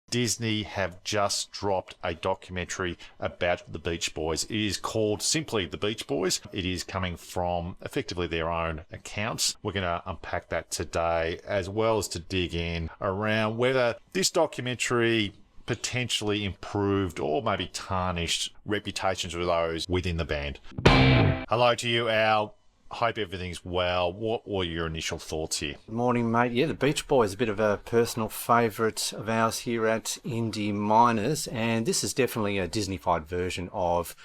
Disney have just dropped a documentary about the Beach Boys. It is called simply The Beach Boys. It is coming from effectively their own accounts. We're going to unpack that today, as well as to dig in around whether this documentary potentially improved or maybe tarnished reputations of those within the band. Hello to you, Al. Hope everything's well. What were your initial thoughts here? Morning, mate. Yeah, the Beach Boys, a bit of a personal favourite of ours here at Indie Miners, and this is definitely a Disney-fied version of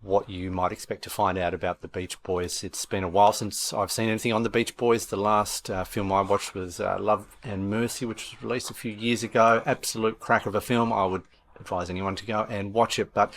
what you might expect to find out about the Beach Boys. It's been a while since I've seen anything on the Beach Boys. The last film I watched was Love and Mercy, which was released a few years ago. Absolute crack of a film. I would advise anyone to go and watch it, but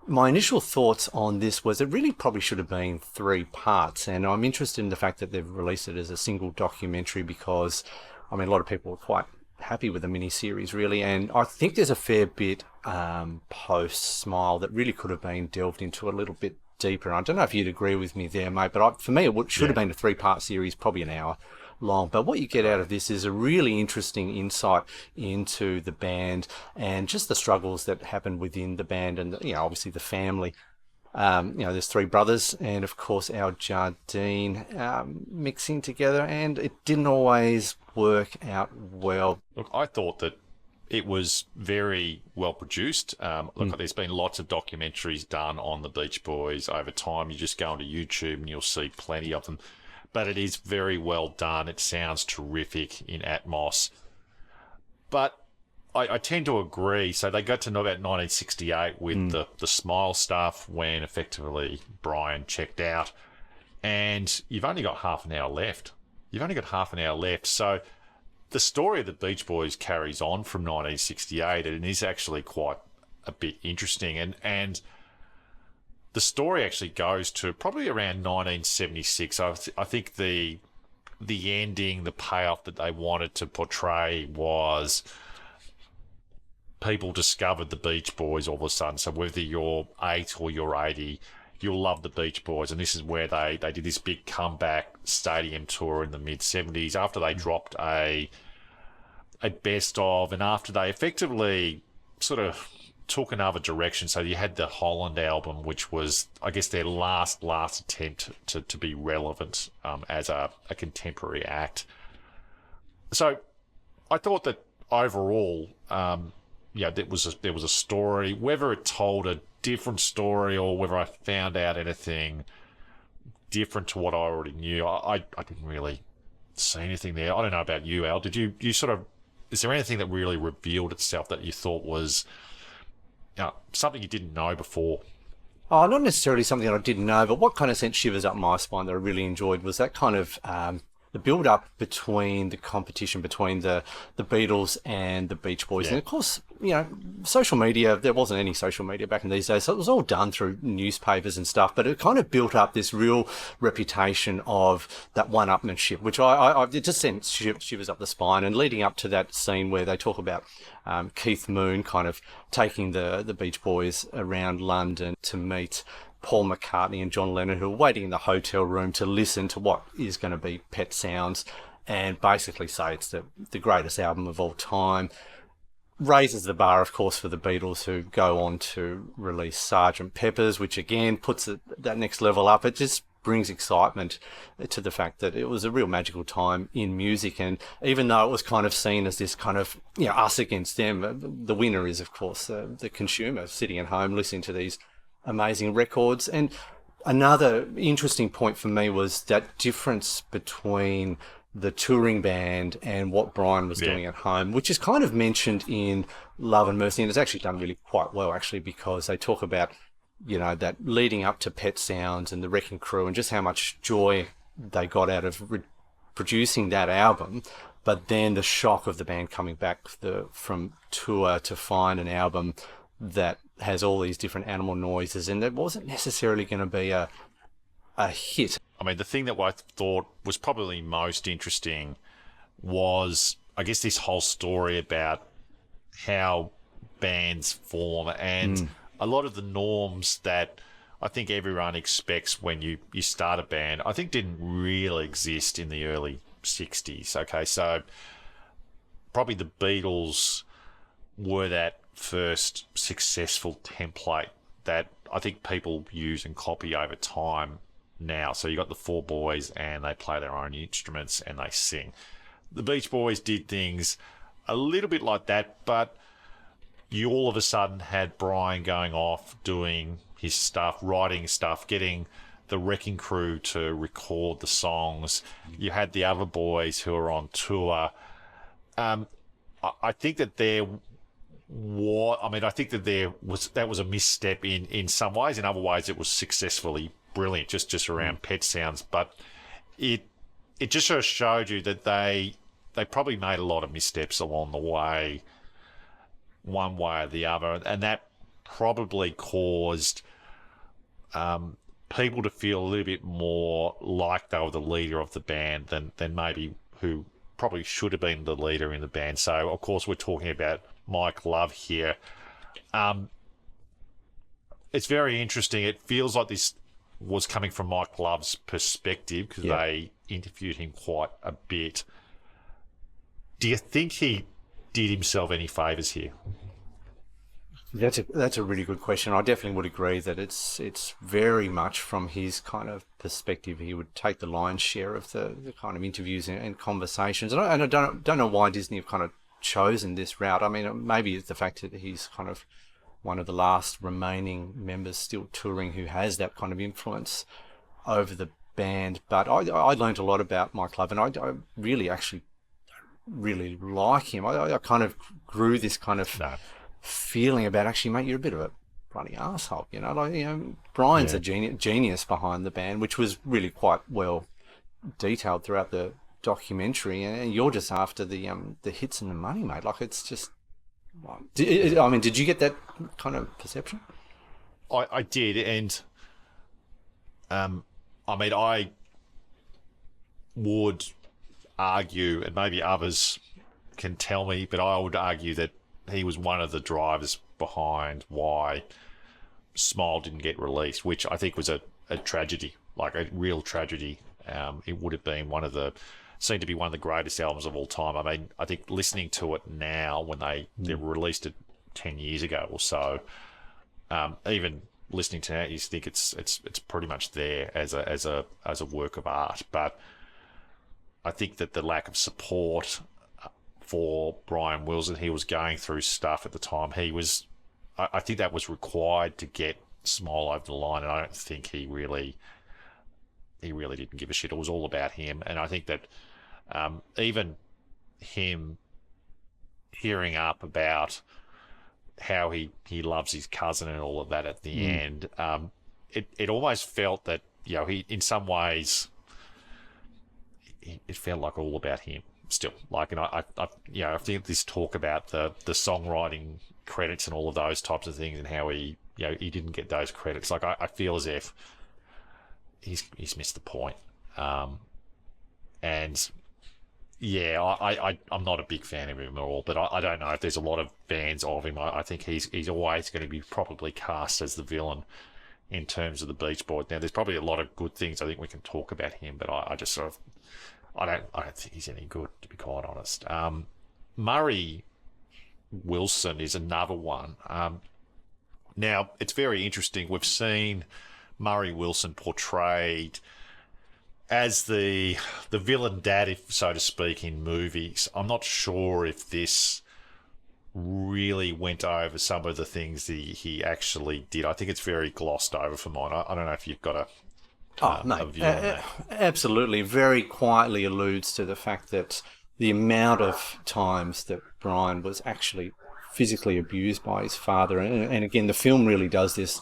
my initial thoughts on this was it really probably should have been 3 parts, and I'm interested in the fact that they've released it as a single documentary because, I mean, a lot of people were quite happy with the miniseries, really, and I think there's a fair bit post-Smile that really could have been delved into a little bit deeper. I don't know if you'd agree with me there, mate, but for me it should have been a 3-part series, probably an hour long. But what you get out of this is a really interesting insight into the band and just the struggles that happened within the band and, you know, obviously the family. There's 3 brothers and, of course, our Jardine mixing together, and it didn't always work out well. Look, I thought that it was very well produced. There's been lots of documentaries done on the Beach Boys over time. You just go onto YouTube and you'll see plenty of them. But it is very well done. It sounds terrific in Atmos. But I tend to agree. So they got to know about 1968 with the Smile stuff when effectively Brian checked out. And you've only got half an hour left. So the story of the Beach Boys carries on from 1968 and is actually quite a bit interesting. And the story actually goes to probably around 1976. I think the ending, the payoff that they wanted to portray was people discovered the Beach Boys all of a sudden. So whether you're 8 or you're 80, you'll love the Beach Boys. And this is where they did this big comeback stadium tour in the mid-70s after they dropped a best of, and after they effectively sort of took another direction. So you had the Holland album, which was, I guess, their last attempt to be relevant as a contemporary act. So I thought that overall, there was a story. Whether it told a different story or whether I found out anything different to what I already knew, I didn't really see anything there. I don't know about you, Al. Did you sort of? Is there anything that really revealed itself that you thought was something you didn't know before? Oh, not necessarily something that I didn't know, but what kind of sent shivers up my spine that I really enjoyed was that kind of the build-up between the competition between the Beatles and the Beach Boys. Yeah. And, of course, social media, there wasn't any social media back in these days, so it was all done through newspapers and stuff, but it kind of built up this real reputation of that one-upmanship, which it just sent shivers up the spine. And leading up to that scene where they talk about Keith Moon kind of taking the Beach Boys around London to meet Paul McCartney and John Lennon, who are waiting in the hotel room to listen to what is going to be Pet Sounds, and basically say it's the greatest album of all time. Raises the bar, of course, for the Beatles, who go on to release Sgt. Pepper's, which again puts that next level up. It just brings excitement to the fact that it was a real magical time in music. And even though it was kind of seen as this kind of, us against them, the winner is, of course, the consumer sitting at home listening to these amazing records. And another interesting point for me was that difference between the touring band and what Brian was doing at home, which is kind of mentioned in Love and Mercy, and it's actually done really quite well, actually, because they talk about, that leading up to Pet Sounds and the Wrecking Crew and just how much joy they got out of producing that album. But then the shock of the band coming back from tour to find an album that has all these different animal noises, and it wasn't necessarily going to be a hit. I mean, the thing that I thought was probably most interesting was, I guess, this whole story about how bands form and a lot of the norms that I think everyone expects when you start a band, I think didn't really exist in the early 60s. Okay, so probably the Beatles were that first successful template that I think people use and copy over time now. So you got the four boys and they play their own instruments and they sing. The Beach Boys did things a little bit like that, but you all of a sudden had Brian going off, doing his stuff, writing stuff, getting the Wrecking Crew to record the songs. You had the other boys who were on tour. I think that that was a misstep in some ways. In other ways, it was successfully brilliant, just around Pet Sounds. But it just sort of showed you that they probably made a lot of missteps along the way, one way or the other, and that probably caused people to feel a little bit more like they were the leader of the band than maybe who probably should have been the leader in the band. So, of course, we're talking about Mike Love here. It's very interesting. It feels like this was coming from Mike Love's perspective because they interviewed him quite a bit. Do you think he did himself any favours here? That's a really good question. I definitely would agree that it's very much from his kind of perspective. He would take the lion's share of the kind of interviews and conversations. And I don't know why Disney have kind of chosen this route. I mean, maybe it's the fact that he's kind of one of the last remaining members still touring who has that kind of influence over the band. But I learned a lot about Mike Love, and I really actually really like him. I kind of grew this kind of feeling about, actually, mate, you're a bit of a bloody arsehole, Brian's a genius behind the band, which was really quite well detailed throughout the documentary, and you're just after the hits and the money, mate. Like, it's just, did you get that kind of perception? I did, and I would argue, and maybe others can tell me, but I would argue that he was one of the drivers behind why Smile didn't get released, which I think was a tragedy, like a real tragedy. It would have been seemed to be one of the greatest albums of all time. I mean, I think listening to it now, when they released it 10 years ago or so, even listening to it, you think it's pretty much there as a work of art. But I think that the lack of support for Brian Wilson, he was going through stuff at the time. I think that was required to get Smile over the line, and I don't think he really didn't give a shit. It was all about him, and I think that even him hearing up about how he loves his cousin and all of that at the end, it almost felt that, he, in some ways, it felt like all about him still. Like, and I think this talk about the songwriting credits and all of those types of things, and how he didn't get those credits. Like, I feel as if he's missed the point. And yeah, I'm not a big fan of him at all, but I don't know if there's a lot of fans of him. I think he's always going to be probably cast as the villain in terms of the Beach Boys. Now, there's probably a lot of good things I think we can talk about him, but I just sort of, I don't think he's any good, to be quite honest. Murray Wilson is another one. Now, it's very interesting. We've seen Murray Wilson portrayed as the villain dad, if so to speak, in movies. I'm not sure if this really went over some of the things that he actually did. I think it's very glossed over for mine. I don't know if you've got a view on that. Absolutely. Very quietly alludes to the fact that the amount of times that Brian was actually physically abused by his father, and again, the film really does this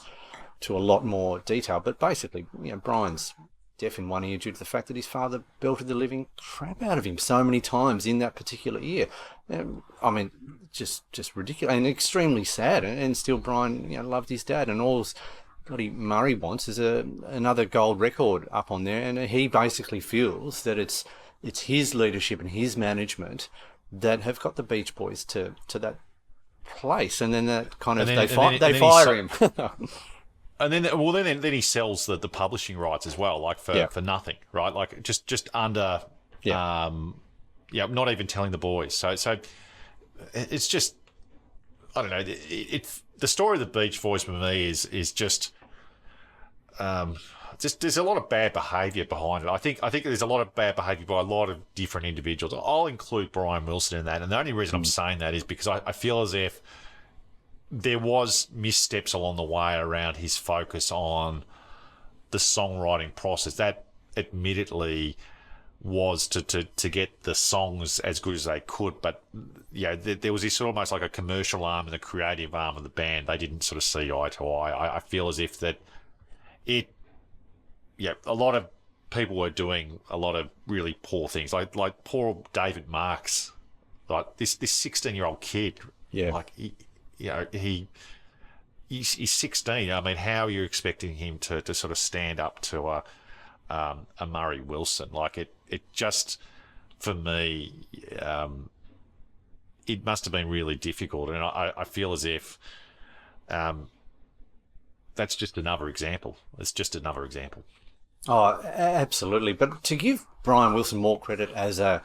to a lot more detail, but basically, Brian's deaf in one ear due to the fact that his father belted the living crap out of him so many times in that particular ear. I mean, just ridiculous and extremely sad. And still, Brian, loved his dad, and all bloody Murray wants is another gold record up on there. And he basically feels that it's his leadership and his management that have got the Beach Boys to that place, and then that kind of they fire him. And then he sells the publishing rights as well, like for nothing, right? Like just under, not even telling the boys. So it's just, I don't know. The story of the Beach Boys for me is just there's a lot of bad behaviour behind it. I think there's a lot of bad behaviour by a lot of different individuals. I'll include Brian Wilson in that, and the only reason I'm saying that is because I feel as if there was missteps along the way around his focus on the songwriting process. That admittedly was to get the songs as good as they could, but there was this sort of almost like a commercial arm and a creative arm of the band. They didn't sort of see eye to eye. I feel as if that a lot of people were doing a lot of really poor things, like poor David Marks, like this 16-year-old kid. Yeah, like he's 16. I mean, how are you expecting him to sort of stand up to a Murray Wilson? Like it just, for me, it must have been really difficult, and I feel as if that's just another example. It's just another example. Oh, absolutely. But to give Brian Wilson more credit as a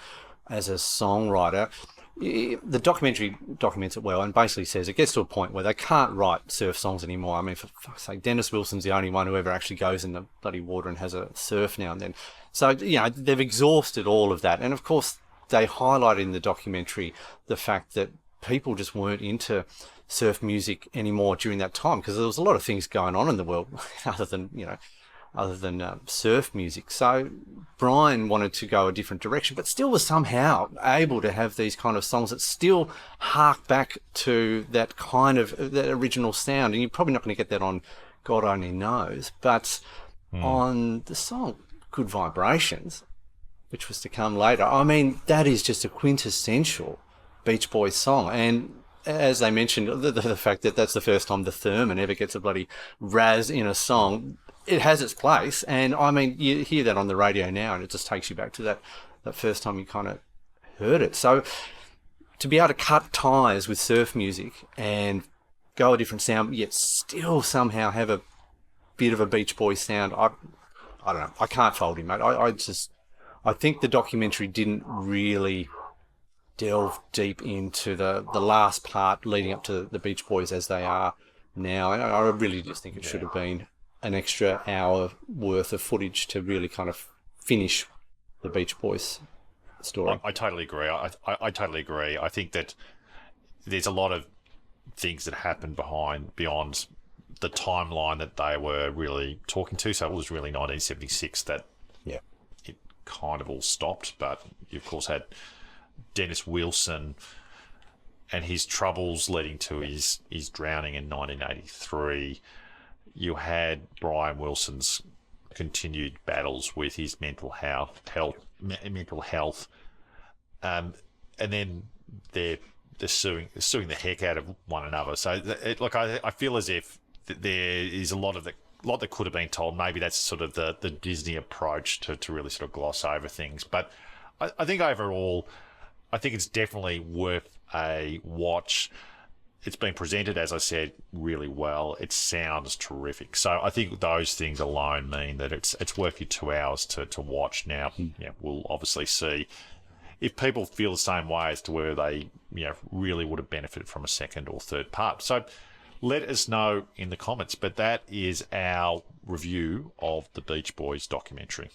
songwriter, the documentary documents it well and basically says it gets to a point where they can't write surf songs anymore. I mean, for fuck's sake, Dennis Wilson's the only one who ever actually goes in the bloody water and has a surf now and then. So, they've exhausted all of that. And of course, they highlight in the documentary the fact that people just weren't into surf music anymore during that time, because there was a lot of things going on in the world other than surf music. So Brian wanted to go a different direction, but still was somehow able to have these kind of songs that still hark back to that kind of that original sound. And you're probably not going to get that on God Only Knows, but on the song Good Vibrations, which was to come later, I mean, that is just a quintessential Beach Boys song. And as they mentioned, the fact that that's the first time the Thurman ever gets a bloody razz in a song, it has its place. And I mean, you hear that on the radio now and it just takes you back to that first time you kind of heard it. So to be able to cut ties with surf music and go a different sound, yet still somehow have a bit of a Beach Boys sound, I don't know. I can't fault him, mate. I think the documentary didn't really delve deep into the last part leading up to the Beach Boys as they are now. And I really just think it should have been an extra hour worth of footage to really kind of finish the Beach Boys story. I totally agree. I totally agree. I think that there's a lot of things that happened beyond the timeline that they were really talking to. So it was really 1976 that it kind of all stopped. But you, of course, had Dennis Wilson and his troubles leading to his drowning in 1983. You had Brian Wilson's continued battles with his mental health, and then they're suing the heck out of one another. So, I feel as if there is a lot that could have been told. Maybe that's sort of the Disney approach to really sort of gloss over things. But I think overall, I think it's definitely worth a watch. It's been presented, as I said, really well. It sounds terrific. So I think those things alone mean that it's worth your 2 hours to watch. Now, we'll obviously see if people feel the same way as to where they really would have benefited from a second or third part. So let us know in the comments. But that is our review of the Beach Boys documentary.